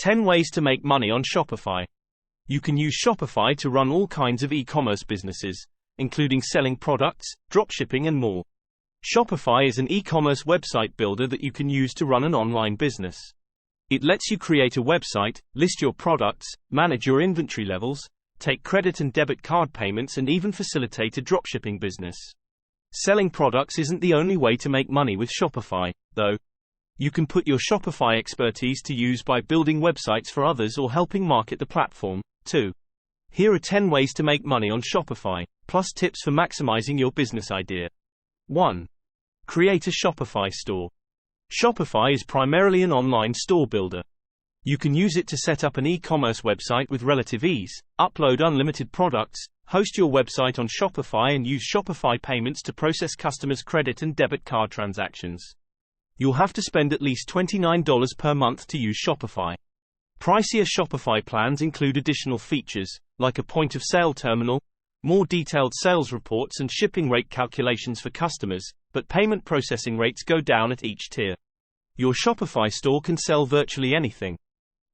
10 ways to make money on Shopify. You can use Shopify to run all kinds of e-commerce businesses, including selling products, dropshipping and more. Shopify is an e-commerce website builder that you can use to run an online business. It lets you create a website, list your products, manage your inventory levels, take credit and debit card payments and even facilitate a dropshipping business. Selling products isn't the only way to make money with Shopify, though. You can put your Shopify expertise to use by building websites for others or helping market the platform, too. Here are 10 ways to make money on Shopify, plus tips for maximizing your business idea. 1. Create a Shopify store. Shopify is primarily an online store builder. You can use it to set up an e-commerce website with relative ease, upload unlimited products, host your website on Shopify and use Shopify payments to process customers' credit and debit card transactions. You'll have to spend at least $29 per month to use Shopify. Pricier Shopify plans include additional features, like a point-of-sale terminal, more detailed sales reports and shipping rate calculations for customers, but payment processing rates go down at each tier. Your Shopify store can sell virtually anything.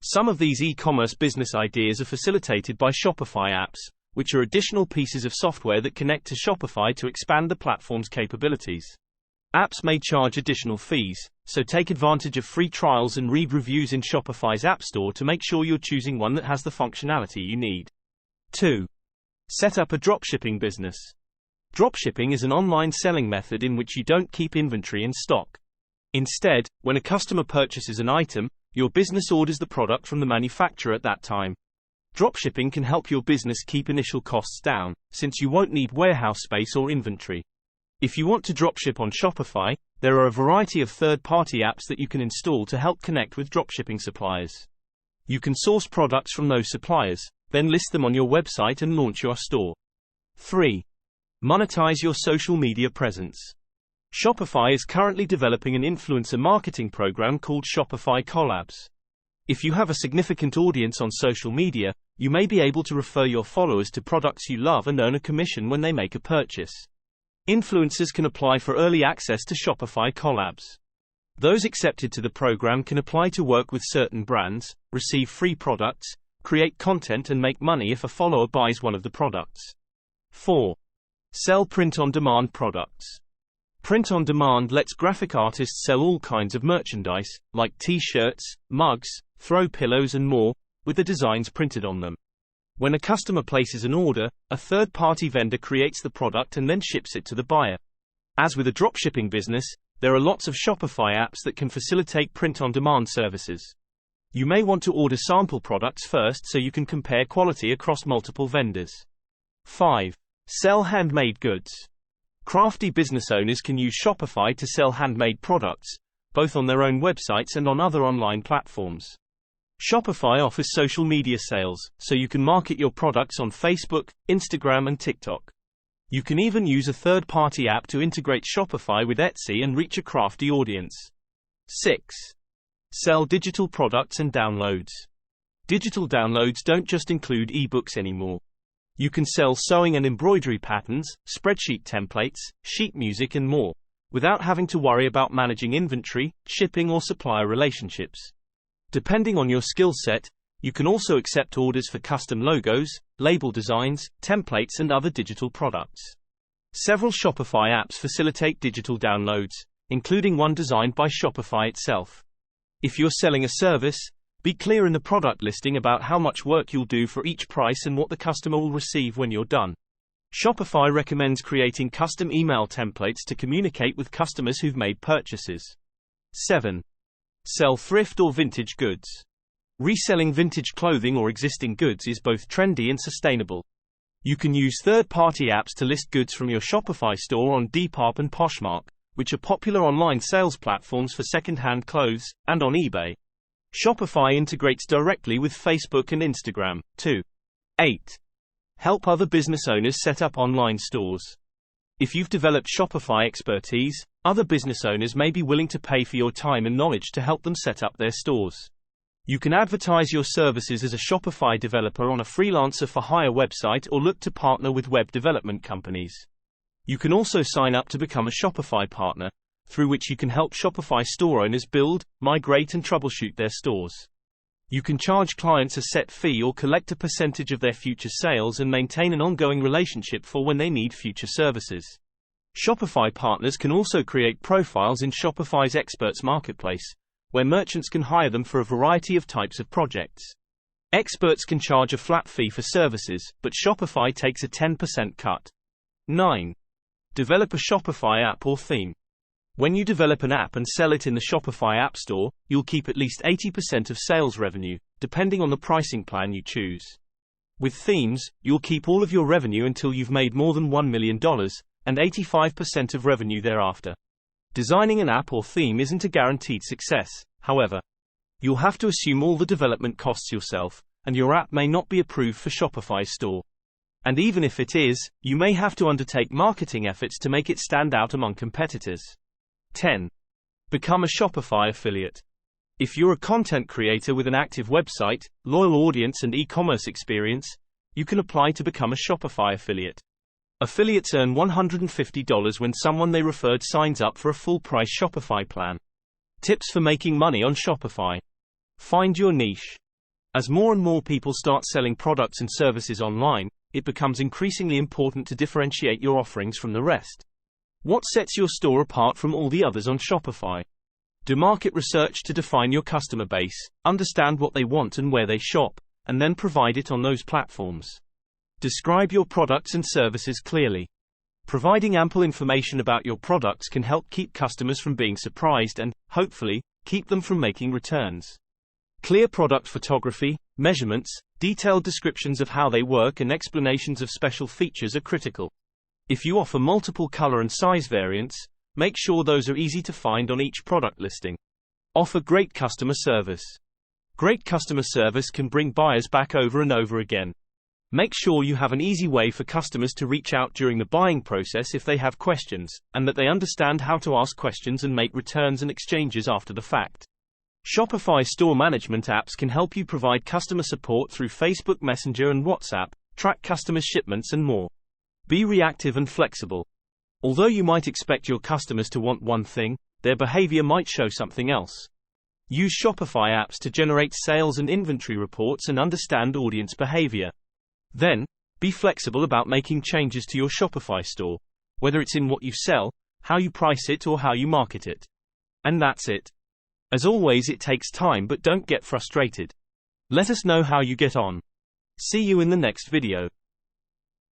Some of these e-commerce business ideas are facilitated by Shopify apps, which are additional pieces of software that connect to Shopify to expand the platform's capabilities. Apps may charge additional fees, so take advantage of free trials and read reviews in Shopify's App Store to make sure you're choosing one that has the functionality you need. 2. Set up a dropshipping business. Dropshipping is an online selling method in which you don't keep inventory in stock. Instead, when a customer purchases an item, your business orders the product from the manufacturer at that time. Dropshipping can help your business keep initial costs down, since you won't need warehouse space or inventory. If you want to dropship on Shopify, there are a variety of third-party apps that you can install to help connect with dropshipping suppliers. You can source products from those suppliers, then list them on your website and launch your store. 3. Monetize your social media presence. Shopify is currently developing an influencer marketing program called Shopify Collabs. If you have a significant audience on social media, you may be able to refer your followers to products you love and earn a commission when they make a purchase. Influencers can apply for early access to Shopify Collabs. Those accepted to the program can apply to work with certain brands, receive free products, create content and make money if a follower buys one of the products. 4. Sell print-on-demand products. Print-on-demand lets graphic artists sell all kinds of merchandise, like t-shirts, mugs, throw pillows and more, with the designs printed on them. When a customer places an order, a third-party vendor creates the product and then ships it to the buyer. As with a dropshipping business, there are lots of Shopify apps that can facilitate print-on-demand services. You may want to order sample products first so you can compare quality across multiple vendors. 5. Sell handmade goods. Crafty business owners can use Shopify to sell handmade products, both on their own websites and on other online platforms. Shopify offers social media sales, so you can market your products on Facebook, Instagram and TikTok. You can even use a third-party app to integrate Shopify with Etsy and reach a crafty audience. 6. Sell digital products and downloads. Digital downloads don't just include ebooks anymore. You can sell sewing and embroidery patterns, spreadsheet templates, sheet music and more, without having to worry about managing inventory, shipping or supplier relationships. Depending on your skill set, you can also accept orders for custom logos, label designs, templates and other digital products. Several Shopify apps facilitate digital downloads, including one designed by Shopify itself. If you're selling a service, be clear in the product listing about how much work you'll do for each price and what the customer will receive when you're done. Shopify recommends creating custom email templates to communicate with customers who've made purchases. 7. Sell thrift or vintage goods. Reselling vintage clothing or existing goods is both trendy and sustainable. You can use third-party apps to list goods from your Shopify store on Depop and Poshmark, which are popular online sales platforms for second-hand clothes, and on eBay. Shopify integrates directly with Facebook and Instagram, too. 8. Help other business owners set up online stores. If you've developed Shopify expertise, other business owners may be willing to pay for your time and knowledge to help them set up their stores. You can advertise your services as a Shopify developer on a freelancer for hire website or look to partner with web development companies. You can also sign up to become a Shopify partner, through which you can help Shopify store owners build, migrate and troubleshoot their stores. You can charge clients a set fee or collect a percentage of their future sales and maintain an ongoing relationship for when they need future services. Shopify partners can also create profiles in Shopify's Experts Marketplace, where merchants can hire them for a variety of types of projects. Experts can charge a flat fee for services, but Shopify takes a 10% cut. 9. Develop a Shopify app or theme. When you develop an app and sell it in the Shopify App Store, you'll keep at least 80% of sales revenue, depending on the pricing plan you choose. With themes, you'll keep all of your revenue until you've made more than $1 million, and 85% of revenue thereafter. Designing an app or theme isn't a guaranteed success, however. You'll have to assume all the development costs yourself, and your app may not be approved for Shopify's store. And even if it is, you may have to undertake marketing efforts to make it stand out among competitors. 10. Become a Shopify affiliate. If you're a content creator with an active website, loyal audience and e-commerce experience, you can apply to become a Shopify affiliate. Affiliates earn $150 when someone they referred signs up for a full-price Shopify plan. Tips for making money on Shopify. Find your niche. As more and more people start selling products and services online, it becomes increasingly important to differentiate your offerings from the rest. What sets your store apart from all the others on Shopify? Do market research to define your customer base, understand what they want and where they shop, and then provide it on those platforms. Describe your products and services clearly. Providing ample information about your products can help keep customers from being surprised and, hopefully, keep them from making returns. Clear product photography, measurements, detailed descriptions of how they work and explanations of special features are critical. If you offer multiple color and size variants, make sure those are easy to find on each product listing. Offer great customer service. Great customer service can bring buyers back over and over again. Make sure you have an easy way for customers to reach out during the buying process if they have questions, and that they understand how to ask questions and make returns and exchanges after the fact. Shopify store management apps can help you provide customer support through Facebook Messenger and WhatsApp, track customers' shipments and more. Be reactive and flexible. Although you might expect your customers to want one thing, their behavior might show something else. Use Shopify apps to generate sales and inventory reports and understand audience behavior. Then, be flexible about making changes to your Shopify store, whether it's in what you sell, how you price it or how you market it. And that's it. As always, it takes time, but don't get frustrated. Let us know how you get on. See you in the next video.